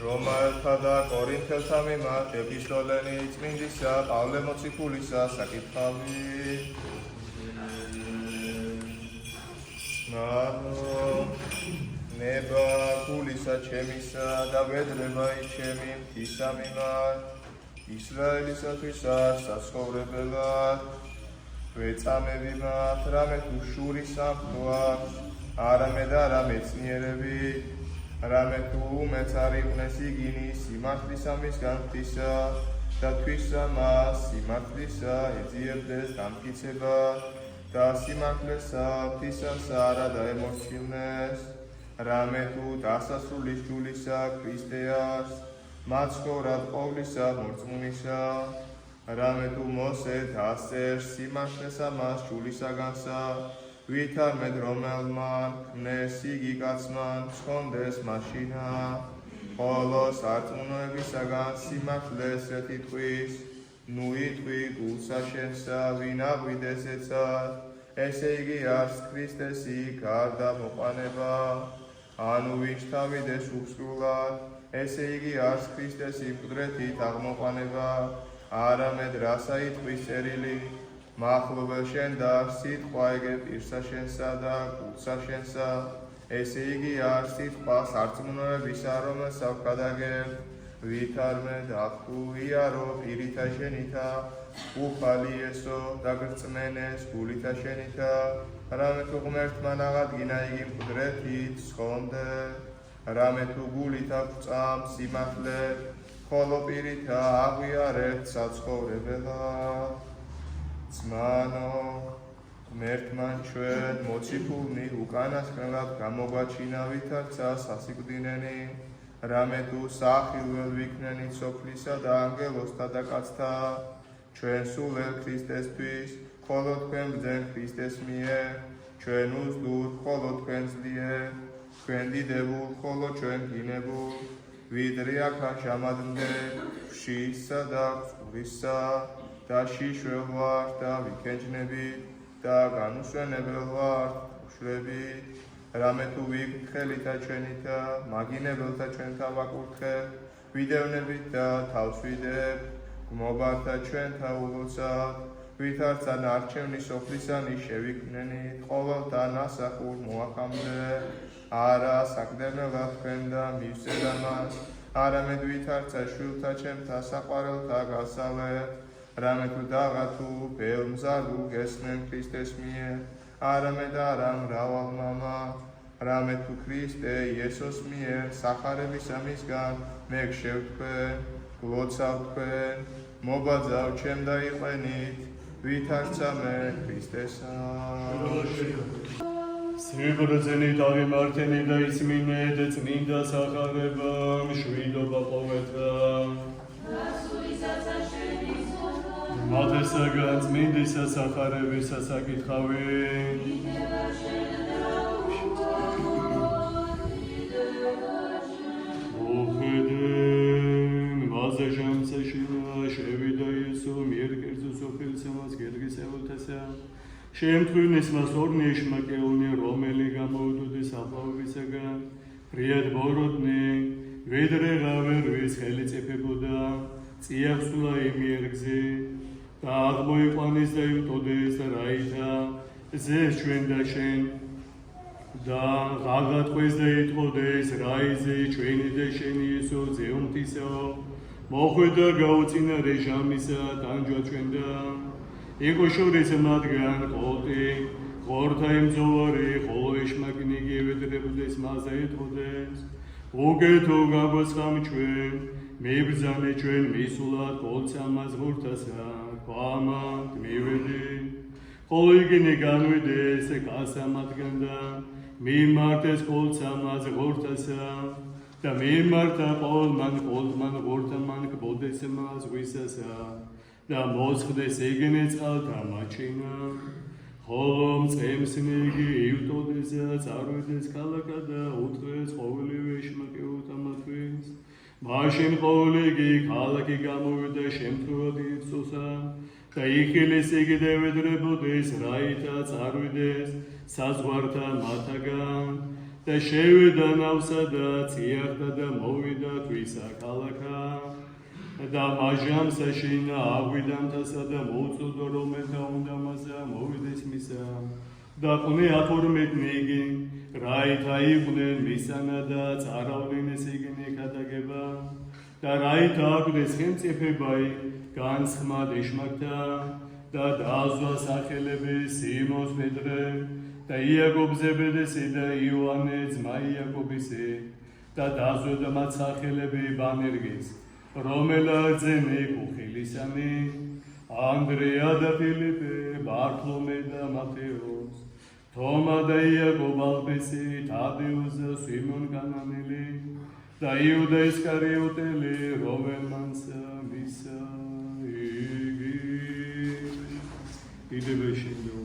რომაელთა და კორინთელთა მიმართ ეპისტოლენი წმინდისა პავლე მოციქულისა საკითხავი. ნება გულისა ჩემისა და ვედრება ჩემი ღვთისა მიმართ ისრაელისათვის არ საცხოვრებელად ვეწამები მათ რამე თუ შური სამთო აქვს არამედ არა მეცნიერები რამე თუ მეც არ იყვნენ იგინი სიმართლისა მისგან ღვთისა და თვისა მას სიმართლისა ეძიებდეს დამტკიცება და სიმართლესა ღვთისას არა დაემორჩილნეს რამე თუ დასასრულის ჯულისა ქრისტეას მაცხოვრად ყოვლისა მორწმუნისა რამე თუ მოსე დასწერს სიმართლესა მას ჯულისაგანსა ვით არმედ რომელმა ქმნეს იგი კაცმან ცხონდეს მაშინა ხოლო სარწმუნოებისაგან სიმართლეს ეთიტყვის ნუ იტყვი გულსა შენსა ვინ აღვიდეს ეცად ესე იგი არს ქრისტესი გარდა მოყვანება ანუ ვინც თავიდეს უსრულად ესე იგი არს ქრისტესი მკვდრეთით აღმოყვანება არამედ რასა იტყვის წერილი მახლობელ შენ და სიტყვა ეგე პირსა შენსა და გულსა შენსა ესე იგი არს სიტყვა სარწმუნოებისა რომელსაც გადაგებ ვით არმედ აღთუ იარო პირითა შენითა უფალი ესო და გრწმენეს გულითა შენითა რამე თუ ღმერთმა აღადგინა იგი მკვდრეთით სხონდე რამე თუ გულითა გვწამ სიმართლე ხოლო პირითა აღვიარეთ საცხოვრებელად ძმანო ღმერთმან ჩვენ მოციქულნი უკანასკნელად გამოგვაჩინა ვითარცა სასიკვდინენი რამე თუ სახილველ ვიქნენი სოფლისა და ანგელოსთა და კაცთა ჩვენ სულელ ქრისტესთვის ხოლო თქვენ ბრძენ ქრისტეს მიერ ჩვენ უზდურთ ხოლო თქვენ ძლიერ თქვენ დიდებულ ხოლო ჩვენ გინებულ ვიდრე აქა ჟამადმდე ვშისა და ყურისა და შიშველ ვართ და ვიქენჯნებით და განუსვენებელ ვართ უშვრებით რამე თუ ვიგთ ხელითა ჩვენითა მაგინებელთა ჩვენთა ვაკურთხებთ ვიდევნებით და თავს ვიდებთ გმობართა ჩვენთა ულოცავთ ვითარცა ნარჩევნის სოფლისანი შევიქმნენით ყოველთა ნასახურ მოახამდე არა საკდერნელად თქვენ და მივსედა მას არამედ ვითარცა შვილთა ჩემთა საყვარელთა გასალეთ რამე თუ დაღა თუ ბევრ მზარდულ გესმენ ქრისტეს მიერ არამედ არა მრავალ მამა რამე თუ ქრისტე იესოს მიერ სახარებისა მისგან მე გშევ თქვენ გლოცავ თქვენ მობაძავ ჩემ და იყვენით ვითარცა მე ქრისტესა სიბრძენით აღემართენი და ისმინეთ წმინდა სახარება მშვიდობა ყოველთა მათესაგან წმინდისა სახარებისა საკითხავი მოხედენ მაზე ჟამსაშინა შევიდა იესო მიერ კერძო სოფელსა მას გერგის ევლთესა შემთხვივნეს მას ორნიეშმა კეუნი რომელი გამოუდოდეს აფავებისაგან ფრიად ბოროტნი ვედრე ღავერვის ხელი წეფებოდა წიახსულა იმიერგზე და აღმოიყვანეს და იმტოდეს რაითა ზეს ჩვენ და შენ და ღაღატყვეს და იტყოდეს რაიზე ჩვენი და შენი იესო ზეუმთისო მოხვედა გაუწინა რეჟამისა ტანჯვა ჩვენ და იყო შორის მათგან ყოლტი ყორთა იმძოვარი ხოლო ეშმაკინი გევედრებდეს მასა იტყოდეს უგეთო გაგოსხამ ჩვენ მიბრძანე ჩვენ მისულად ყოლცა მაზღურთასა ყამად მივედი ხოლო იგინი განვიდეს კასა მათგან და მიმართეს ყოლცა მაზღურთასა და მიმართა ყოლმან ღორთამან კბოდეს მაზღვისასა და მოსხდეს იგინი წყალთა მაჩინა ხოლო მწყემსნი იგი ივტოდესა წარვიდეს ქალაქა და უთხრეს ყოველივე ეშმაკი უთამათვის მაშინ ყოველი იგი ქალაქი გამოვიდა შემთხვევად იწოსა და იხილეს იგი დევედრებოდეს რაითა წარვიდეს საზღვართა მათაგან და შევიდა ნავსა და წიაღდა და მოვიდა ქვისა ქალაქა და მაჟამსა შეინა აღვიდამთასა და მოუწოდო რომელთა უნდა მასა მოვიდეს მისა და ყვნე აფორმეთნიგი რაითა იყვნენ მისანა და წარავდნენ ეს იგენი ქადაგება და რაითა აგვდეს ხელმწიფებაი განსხმა დეშმაკთა და დააზვა სახელები სიმონს პეტრე და იაკობ ზებედესი და იოანე ძმა იაკობისი და დააზვა მათ სახელები ბანერგის რომელაც ძენი ხილისანი ანდრეა და ფილიპე ბართლომე და მათეოს თომა და იაკობ ალფესი თადეუს და სიმონ კანანელი და იუდა ისკარიოტელი რომელმაც მისა იგი იდებეშინდო